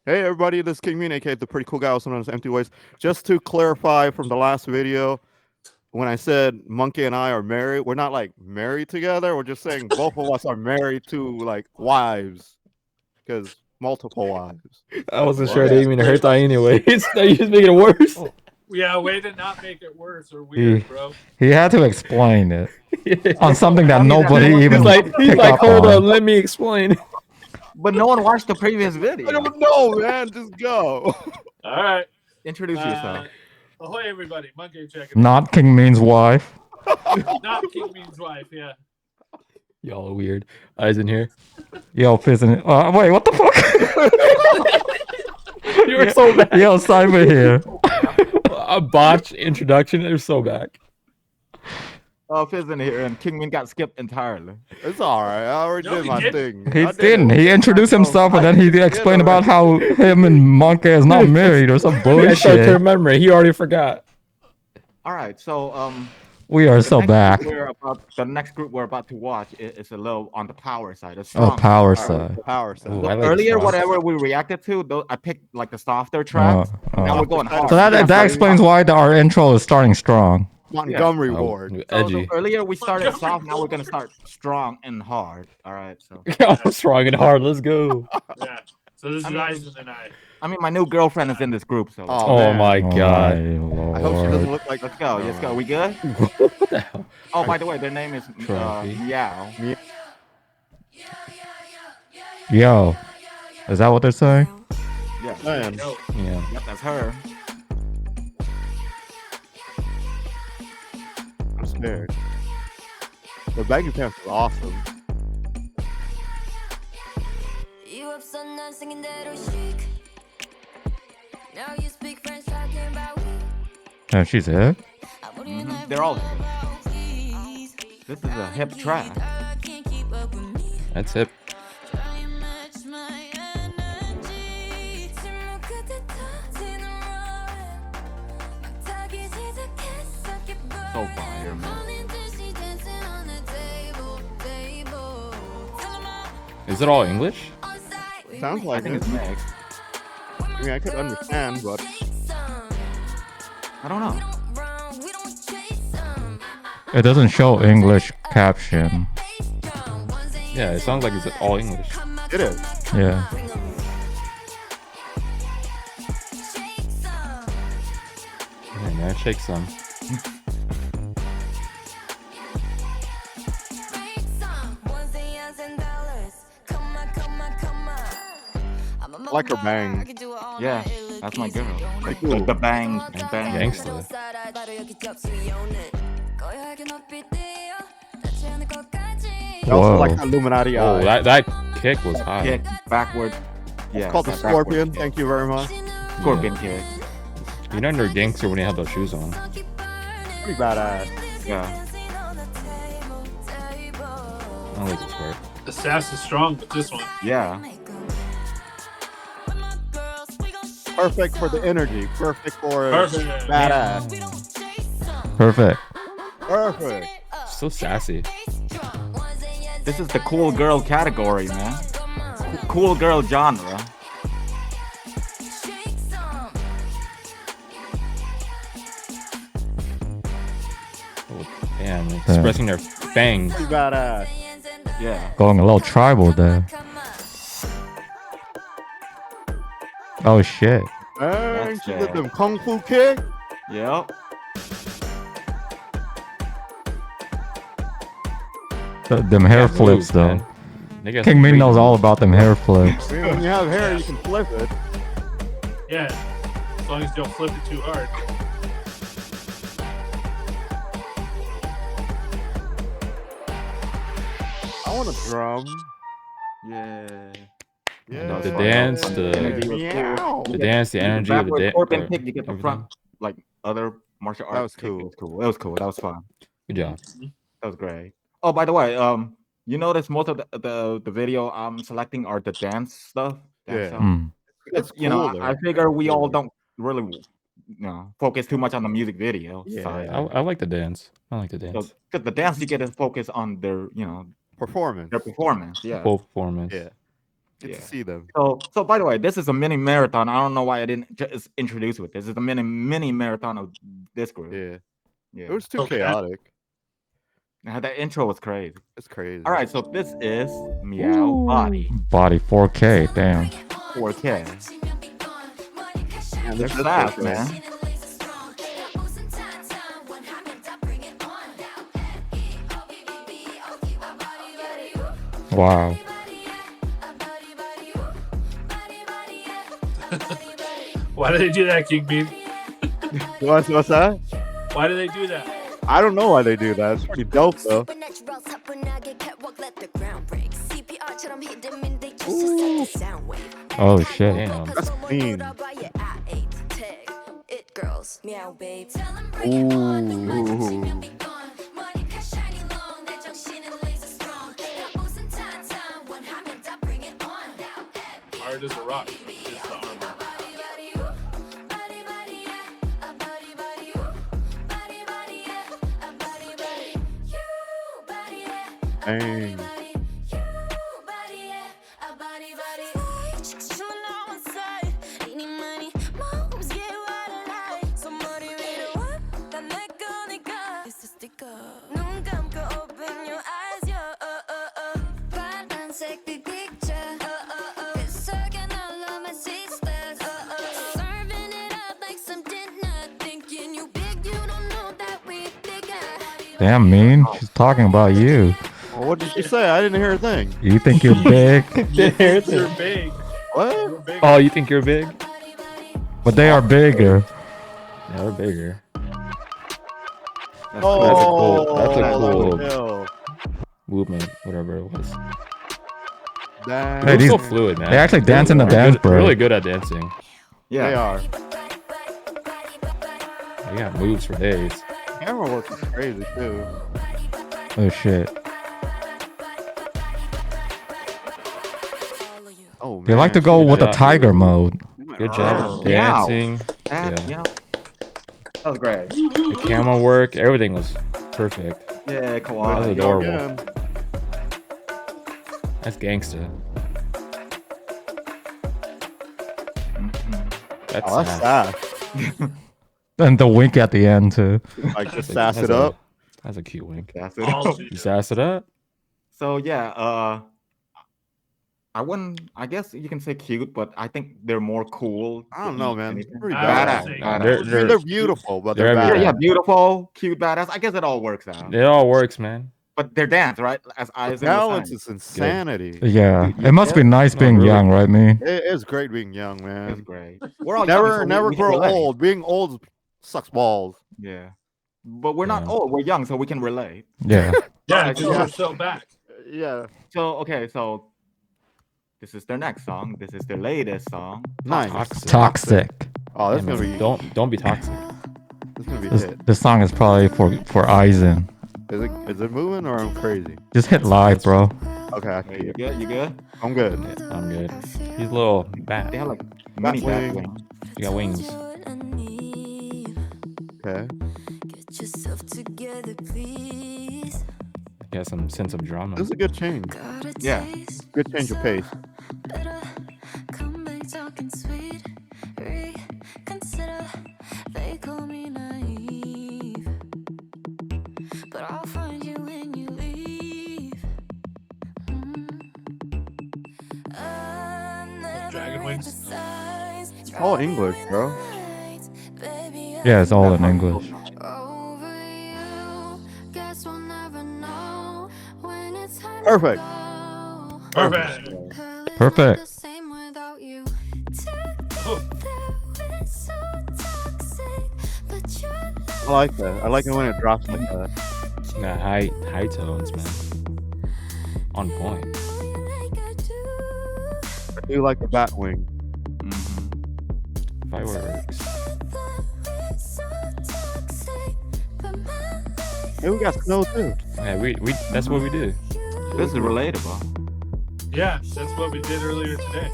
Hey everybody, this is King Mean, aka the pretty cool guy, also known as Empty Waste. Just to clarify from the last video, when I said Monkey and I are married, we're not like married together. We're just saying both of us are married to like wives, because multiple wives. I wasn't Well, sure. I yeah. didn't mean to hurt that anyways. Now you just making it worse. Yeah, way to not make it worse or weird, bro. He had to explain it on something that I mean, nobody everyone- even He's picked like, up hold on. on, let me explain. But no one watched the previous I video. don't know, man. Just go. All right. Introduce yourself. Ahoy, everybody. Monkey checking. Not King Mean's wife. Not King Mean's wife, yeah. Y'all are weird. Eyes in here. Yo, Fizzin. Wait, what the fuck? You were so back. Yo, Cyber here. A botched introduction. They're so back. Oh, Fizz in here, and Kingman got skipped entirely. It's all right. I already No, did he my didn't. thing. He I did didn't. it. He introduced himself and then he explained about how him and Monkey is not married or some I tried to bullshit. remember. He already forgot. All right, so We are so next back. group the next group we're about to watch is a little on the power side. It's Oh, strong. power All right, side. power set. Ooh, I like Earlier, strong. whatever we reacted to, I picked like the softer tracks. Now we're going hard. So that explains why our intro is starting strong. Montgomery Oh, Ward. So edgy. earlier we started soft. Now we're gonna start strong and hard. All right. So Strong and hard. Let's go. Yeah. So this is Eisen and I. I mean, my new girlfriend is in this group. So Oh, Oh man. my god. I hope she doesn't Lord. look like. let's go. Let's go. We good? What the hell? Oh, by the way, their name is Trophy. Meow. Yo, is that what they're saying? Yeah. Man. Yo, Yeah. Yep, that's her. I'm scared. The baggy pants is awesome. You up so not singing that or chic. Now you speak French talking about And she's here. They're all. This is a hip track. That's it. So fire, man. Is it all English? Sounds I like think it. it's mixed. I mean, I could understand, but I don't know. It doesn't show English caption. Yeah, it sounds like it's all English. it is. Yeah. Yeah, man, shake some. I like her bang. Yeah, that's my girl. Like the bang, bang. Gangster. I also Whoa. like the Illuminati Oh, eye. that kick was high. Kick backward. Yeah. It's called the that backward Scorpion. kick. Thank you very much. Scorpion kick. You know you're a gangster when you have those shoes on. Pretty badass. Yeah. I don't like this part. the sass is strong with this one. Yeah. Perfect for the energy. Perfect for Perfect. badass. Perfect. Perfect. So sassy. This is the cool girl category, man. Cool girl genre. Oh, damn, expressing their fangs. Pretty badass. Yeah. Going a little tribal there. Oh shit. Dang, That's she it. did them kung fu kick. Yep. Them hair Yeah, flips moves, though. man. They got King some Min great knows all moves. about them hair flips. I mean, when you have hair, you can flip it. Yeah. As long as you don't flip it too hard. I want a drum. Yeah. Yeah. The dance, the- Energy was cool. Meow. The dance, the energy of the Backward scorpion dance. kick, you get the front, like other martial arts. That was kick. cool. It was cool. It was cool. That was fun. Good job. That was great. Oh, by the way, you notice most of the video I'm selecting are the dance stuff. Dance Yeah. stuff. Hmm. It's You know, cool, I though. figure we all Cool. don't really, focus too much on the music video Yeah. side. I like the dance. I like the dance. Because the dance you get to focus on their, Performance. their performance. Yeah. Full performance. Yeah. Get Yeah. to see them. So by the way, this is a mini marathon. I don't know why I didn't just introduce with this. This is a mini marathon of this group. Yeah. Yeah. It was too Okay. chaotic. That intro was crazy. It's crazy. All right, so this is Meow Body Body 4K. Damn. 4K. Man, They're this is fast, so man. Wow. Why do they do that, King Bean? What's that? Why do they do that? I don't know why they do that. It's pretty dope though. Oh shit. Damn. That's clean. Ooh. Hard as a rock. It's the armor. Dang. Damn, mean. She's talking about you. Well, what did she say? I didn't hear a thing. You think you're big, You're big. What? You're big. Oh, you think you're big? but they are bigger. Yeah, they're bigger. That's Oh, That's a cool hell. movement, whatever it was. Dang. Hey, They're these- so fluid, man. They actually dance in the They're dance good- break. Really good at dancing. Yeah. They are. They got moves for days. Camera work is crazy too. Oh shit. Oh man. They like to go Good with the job. tiger mode. Good job Oh, at dancing. That, Yeah. that was great. The camera work, everything was perfect. Yeah, That was Kawhi. adorable. Again. That's gangsta. Mhm. That's, Oh, that's sad. sad. And the wink at the end too. Like just That's sass it a- up. That's a cute wink. That's it. All You sass it up? So yeah, I wouldn't. I guess you can say cute, but I think they're more cool. I don't know, than man. anything. Pretty Badass. badass. Badass. They're- I mean, they're beautiful, but they're they're Yeah, badass. yeah, beautiful, cute, badass. I guess it all works out. It all works, man. But they're dance, right? As Eisen Balance was is insanity. Yeah. You It must be get- nice No, being really. young, right, me? It is great being young, saying. man. It's great. We're all young, so Never we can grow relate. old. Being old sucks balls. Yeah, but we're not Yeah. old. We're young, so we can relate. Yeah. Yeah, because Yeah. we're so back. Yeah. So okay, so this is their next song. This is their latest song. Nice. Toxic. Toxic. Oh, that's Yeah, gonna man. be. Don't be toxic. That's gonna be This, hit. this song is probably for Eisen. Is it moving or I'm crazy? Just hit live, bro. Okay, I Hey, see you it. good? You good? I'm good. Yeah, I'm good. He's a little bat. They have like mini wing. bat wing. You got wings. Okay. Get yourself together, please. You got some sense of drama. This is a good change. Got a Yeah. taste, Good change of pace. better come back talking sweet. Reconsider, they call me naive, but I'll find you when you leave. Dragon wings. It's all English, bro. Yeah, it's all in English. Perfect. Perfect. Perfect. I like that. I like it when it drops like that. Got high tones, man. On point. I do like the bat wing. Mhm. Fireworks. Hey, we got snow too. Yeah, we that's what we do. This is relatable. Yeah, that's what we did earlier today.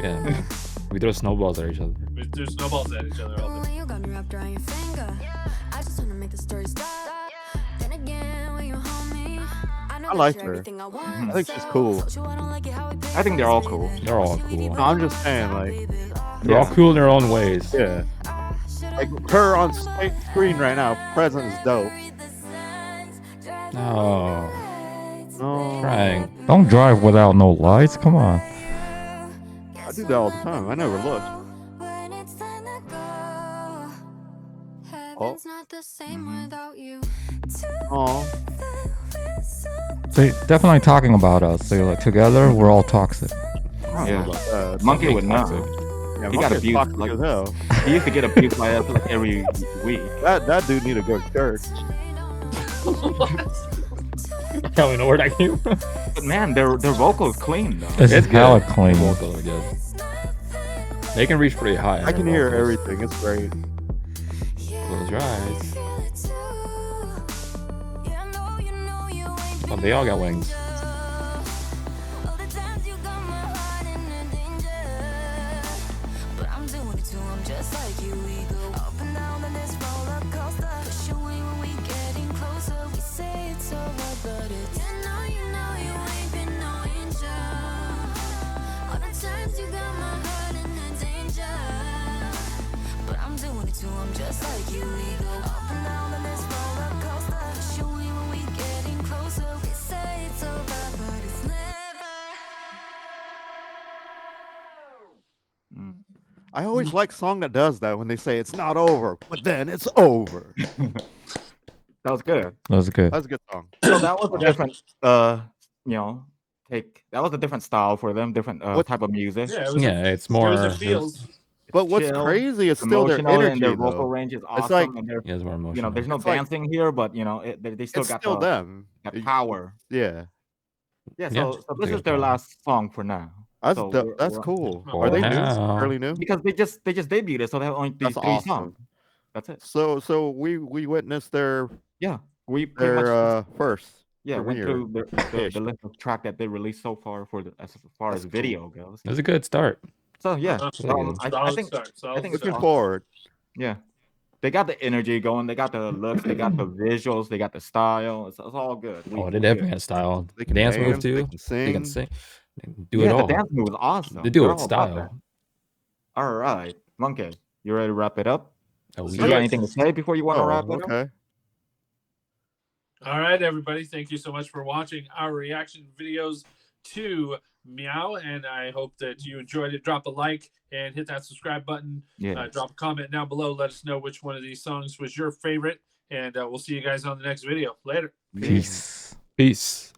Yeah, man. We throw snowballs at each other. We threw snowballs at each other all the time. You got me wrapped around your finger. I just wanna make the story stop. Then again, when you hold me, I I like her. I think she's cool. I think they're all cool. They're all cool. No, I'm just saying, like, They're all cool in their own ways. yeah. Like her on screen right now, present is dope. Oh, No, crying. Don't drive without no lights. Come on. I do that all the time. I never look. Oh. Oh, They definitely talking about us. They're like, together, we're all toxic. Yeah. Monkey would know. yeah, He got Monkey's abused, toxic like- as hell. He used to get abused by us like every week. That dude need to go to church. I don't even know where that came from. But man, their vocal is clean though. This is It's hella good. clean. Vocals are good. They can reach pretty high. I can their hear vocals. everything. It's great. Close your eyes. Oh, they all got wings. I'm just like you, we go up and down on this roller coaster. Push away when we getting closer. We say it's over, but it's never. I always like song that does that when they say it's not over, but then it's over. That was good. That's good. That's a good song. So that was a different take. That was a different style for them, different What- type of music. Yeah, it was Yeah, it's it more. was a feels. But what's chill, crazy is still their emotional, energy, and their vocal though. range is awesome. like- and they're, Yeah, it's more emotional. you know, there's no It's like- dancing here, but you know, they still It's got still the, them. that power. Yeah, Yeah. Yeah, So this they is got their power. last song for now. that's So dope. we're- That's we're- cool. For Are they new? now. Fairly new? Because they just debuted, so they have only these That's 3 awesome. songs. That's it. So we witnessed their Yeah, we pretty much first. went premiere. through the Ish. list of track that they released so far for as far as That's cool. video goes. It was a good start. So yeah, Really I Solid think start. Solid I think Looking awesome. forward. yeah, they got the energy going, they got the looks, they got the visuals, they got the style. It's all good. Oh, they definitely got style. They can Dance move dance, too. They can sing. They can sing. They can do yeah, it all. the dance move is awesome. They do They're it with all about that. style. All right, Monkey, you ready to wrap it up? Oh, You yeah. got anything to say before you want to wrap it up? okay. All right, everybody. Thank you so much for watching our reaction videos to Meow, and I hope that you enjoyed it. Drop a like and hit that subscribe button. Yeah. Drop a comment down below. Let us know which one of these songs was your favorite, and we'll see you guys on the next video. Later. Peace. Peace.